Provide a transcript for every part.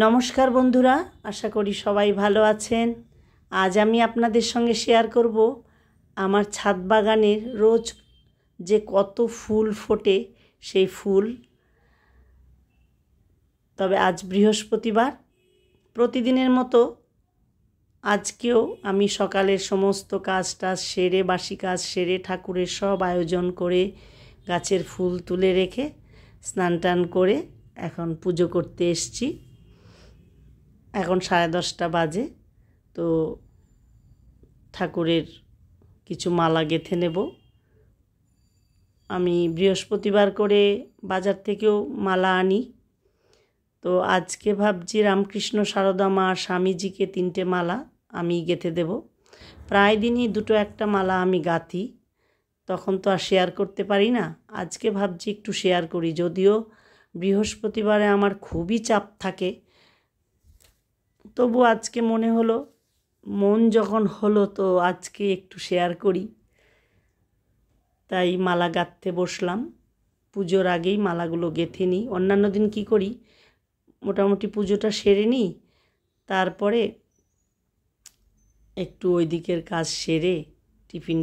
নমস্কার বন্ধুরা, আশা করি সবাই ভালো আছেন। আজ আমি আপনাদের সঙ্গে শেয়ার করব আমার ছাদ বাগানের রোজ যে কত ফুল ফোটে সেই ফুল। তবে আজ বৃহস্পতিবার, প্রতিদিনের মতো আজকেও আমি সকালের সমস্ত কাজটা সেরে, বাসি কাজ সেরে, ঠাকুরের সব আয়োজন করে, গাছের ফুল তুলে রেখে স্নান টান করে এখন পুজো করতে এসেছি। এখন 10:30 বাজে। তো ঠাকুরের কিছু মালা গেঁথে নেব। আমি বৃহস্পতিবার করে বাজার থেকেও মালা আনি। তো আজকে ভাবছি রামকৃষ্ণ সারদা মা স্বামীজিকে 3টে মালা আমি গেঁথে দেব। প্রায় দিনই 2-1টা মালা আমি গাঁথি, তখন তো আর শেয়ার করতে পারি না। আজকে ভাবছি একটু শেয়ার করি, যদিও বৃহস্পতিবারে আমার খুবই চাপ থাকে, তবু আজকে মনে হলো, মন যখন হলো তো আজকে একটু শেয়ার করি, তাই মালা গাঁথতে বসলাম। পুজোর আগেই মালাগুলো গেঁথে নিই। অন্যান্য দিন কি করি, মোটামুটি পুজোটা সেরে নিই, তারপরে একটু ওই দিকের কাজ সেরে টিফিন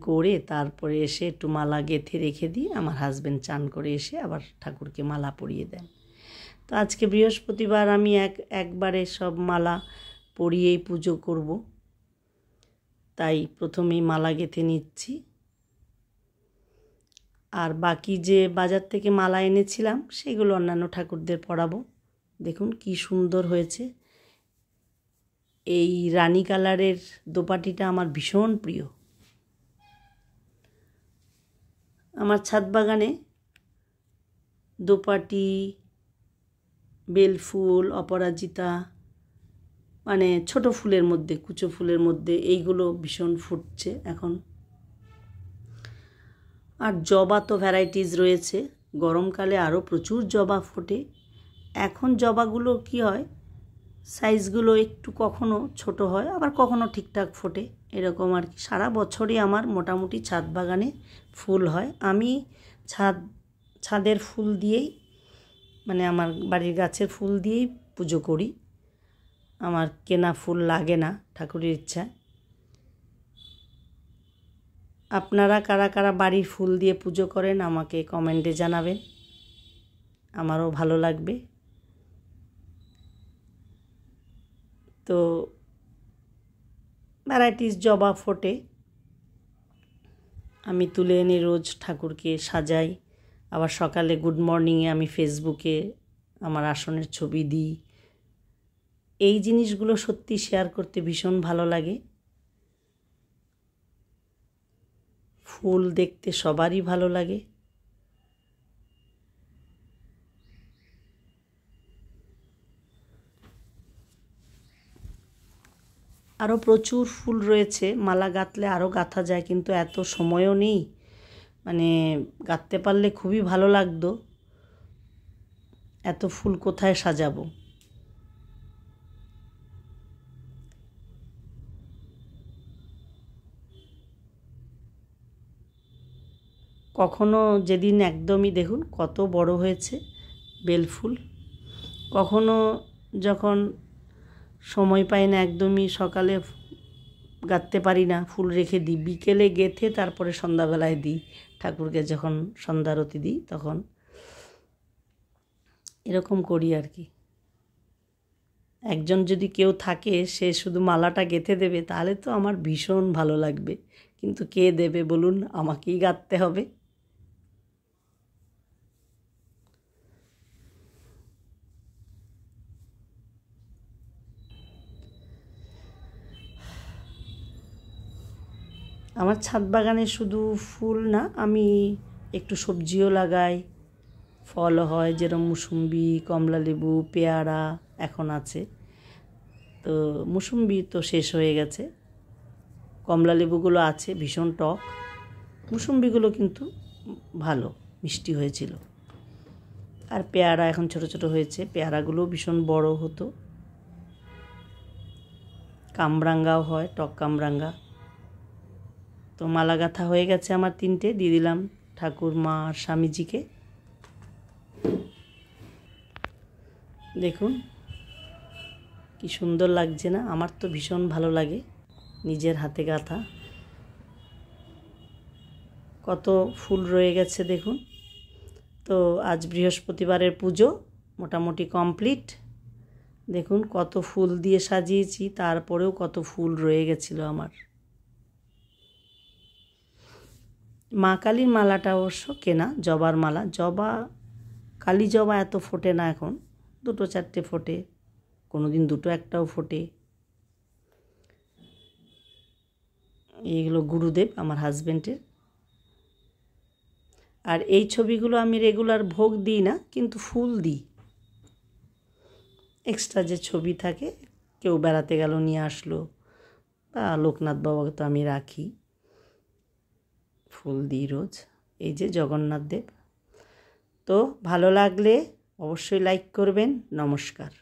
করে তারপরে এসে একটু মালা গেঁথে রেখে দিই। আমার হাজব্যান্ড চান করে এসে আবার ঠাকুরকে মালা পরিয়ে দেন। তো আজকে বৃহস্পতিবার আমি একবারে সব মালা পরিয়েই পুজো করব, তাই প্রথমেই মালা গেঁথে নিচ্ছি। আর বাকি যে বাজার থেকে মালা এনেছিলাম সেগুলো অন্যান্য ঠাকুরদের পরাবো। দেখুন কি সুন্দর হয়েছে। এই রানী কালারের দোপাটিটা আমার ভীষণ প্রিয়। আমার ছাদ বাগানে দোপাটি, বেলফুল, অপরাজিতা, মানে ছোট ফুলের মধ্যে, কুচো ফুলের মধ্যে এইগুলো ভীষণ ফুটছে এখন। আর জবা তো ভ্যারাইটিস রয়েছে, গরমকালে আরও প্রচুর জবা ফোটে। এখন জবাগুলো কি হয়, সাইজগুলো একটু কখনো ছোট হয়, আবার কখনো ঠিকঠাক ফোটে, এরকম আর কি। সারা বছরই আমার মোটামুটি ছাদ বাগানে ফুল হয়। আমি ছাদের ফুল দিয়েই, মানে আমার বাড়ির গাছের ফুল দিয়েই পুজো করি। আমার কেনা ফুল লাগে না ঠাকুরের ইচ্ছায়। আপনারা কারা কারা বাড়ির ফুল দিয়ে পুজো করেন আমাকে কমেন্টে জানাবেন, আমারও ভালো লাগবে। তো ভ্যারাইটিস জবা ফোটে, আমি তুলে এনে রোজ ঠাকুরকে সাজাই। আবার সকালে গুড মর্নিংয়ে আমি ফেসবুকে আমার আসনের ছবি দিই। এই জিনিসগুলো সত্যি শেয়ার করতে ভীষণ ভালো লাগে। ফুল দেখতে সবারই ভালো লাগে। আরও প্রচুর ফুল রয়েছে, মালা গাঁথলে আরও গাঁথা যায়, কিন্তু এত সময়ও নেই। মানে গাঁথতে পারলে খুবই ভালো লাগতো। এত ফুল কোথায় সাজাবো। কখনো যেদিন একদমই, দেখুন কত বড় হয়েছে বেলফুল। কখনো যখন সময় পাই না, একদমই সকালে গাঁথতে পারি না, ফুল রেখে দিই, বিকেলে গেঁথে তারপরে সন্ধ্যাবেলায় দিই ঠাকুরকে, যখন সন্ধ্যারতি দিই তখন। এরকম করি আর কি। একজন যদি কেউ থাকে, সে শুধু মালাটা গেঁথে দেবে, তাহলে তো আমার ভীষণ ভালো লাগবে। কিন্তু কে দেবে বলুন, আমাকেই গাঁথতে হবে। আমার ছাদ বাগানে শুধু ফুল না, আমি একটু সবজিও লাগাই, ফলও হয়, যেরকম মুসুম্বি, কমলালেবু, পেয়ারা এখন আছে। তো মুসুম্বি তো শেষ হয়ে গেছে, কমলালেবুগুলো আছে, ভীষণ টক। মুসুম্বিগুলো কিন্তু ভালো মিষ্টি হয়েছিল। আর পেয়ারা এখন ছোট ছোট হয়েছে, পেয়ারাগুলোও ভীষণ বড় হতো। কামরাঙ্গাও হয়, টক কামরাঙ্গা। তো মালা গাঁথা হয়ে গেছে আমার 3টে, দিয়ে দিলাম ঠাকুর, মা আর স্বামীজিকে। দেখুন কি সুন্দর লাগছে না? আমার তো ভীষণ ভালো লাগে, নিজের হাতে গাঁথা। কত ফুল রয়ে গেছে দেখুন। তো আজ বৃহস্পতিবারের পুজো মোটামুটি কমপ্লিট। দেখুন কত ফুল দিয়ে সাজিয়েছি, তারপরেও কত ফুল রয়ে গেছিলো আমার। মা কালীর মালাটা অবশ্য কেনা, জবার মালা। কালী জবা এত ফোটে না এখন, 2-4টে ফোটে, কোনো দিন 2-1টাও ফোটে। এইগুলো গুরুদেব আমার হাজব্যান্ডের। আর এই ছবিগুলো আমি রেগুলার ভোগ দিই না, কিন্তু ফুল দিই। এক্সট্রা যে ছবি থাকে, কেউ বেড়াতে গেল নিয়ে আসলো, বা লোকনাথ বাবাকে তো আমি রাখি, ফুল দিই রোজ। এই যে জগন্নাথ দেব। তো ভালো লাগলে অবশ্যই লাইক করবেন। নমস্কার।